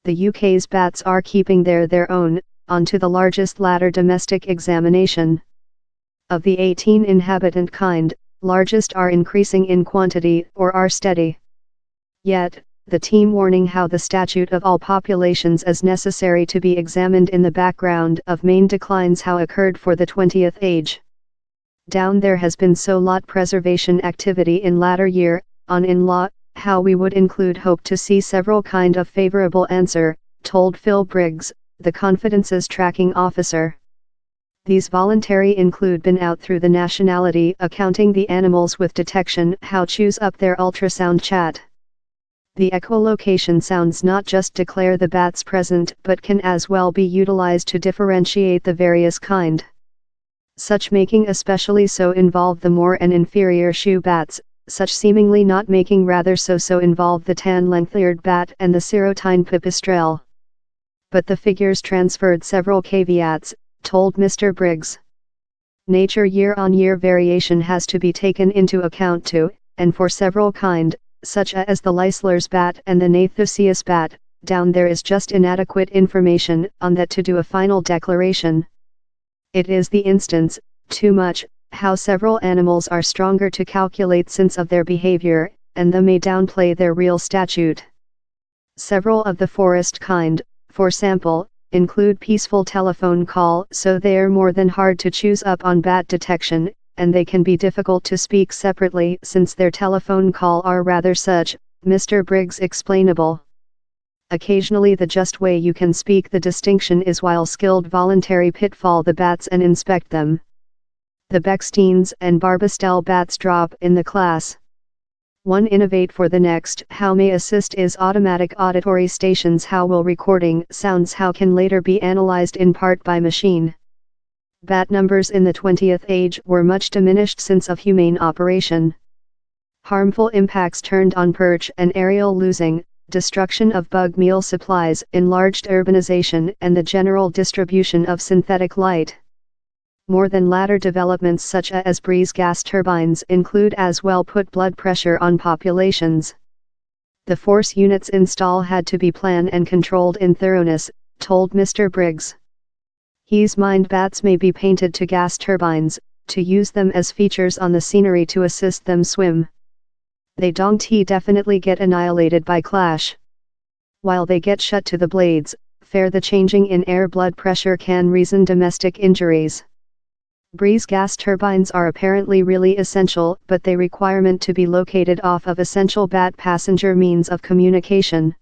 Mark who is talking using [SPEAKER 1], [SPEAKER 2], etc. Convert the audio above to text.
[SPEAKER 1] the UK's bats are keeping their own, onto the largest ladder domestic examination. Of the 18 inhabitant kind, largest are increasing in quantity or are steady. Yet, the team warning how the statute of all populations is necessary to be examined in the background of main declines how occurred for the 20th age. Down there has been so lot preservation activity in latter year, on in law, how we would include hope to see several kind of favorable answer, told Phil Briggs, the Confidence's tracking officer. These voluntary include been out through the nationality accounting the animals with detection how choose up their ultrasound chat. The echolocation sounds not just declare the bats present but can as well be utilized to differentiate the various kind. Such making especially so involve the more and inferior shoe bats, such seemingly not making rather so involve the tan length-eared bat and the Serotine pipistrelle. But the figures transferred several caveats, told Mr. Briggs. Nature year-on-year variation has to be taken into account too, and for several kind, such as the Leisler's bat and the Nathusius bat, down there is just inadequate information on that to do a final declaration. It is the instance, too much, how several animals are stronger to calculate since of their behavior, and they may downplay their real statute. Several of the forest kind, for sample, include peaceful telephone call so they are more than hard to choose up on bat detection, and they can be difficult to speak separately since their telephone call are rather such, Mr. Briggs explainable. Occasionally the just way you can speak the distinction is while skilled voluntary pitfall the bats and inspect them. The Bechsteins and Barbastelle bats drop in the class. One innovate for the next how may assist is automatic auditory stations how will recording sounds how can later be analyzed in part by machine. Bat numbers in the 20th age were much diminished since of humane operation. Harmful impacts turned on perch and aerial losing, destruction of bug meal supplies, enlarged urbanization and the general distribution of synthetic light. More than latter developments such as breeze gas turbines include as well put blood pressure on populations. The force units install had to be planned and controlled in thoroughness, told Mr. Briggs. He's mind bats may be painted to gas turbines, to use them as features on the scenery to assist them swim. They don't definitely get annihilated by clash. While they get shut to the blades, fair the changing in air blood pressure can reason domestic injuries. Breeze gas turbines are apparently really essential but they requirement to be located off of essential bat passenger means of communication.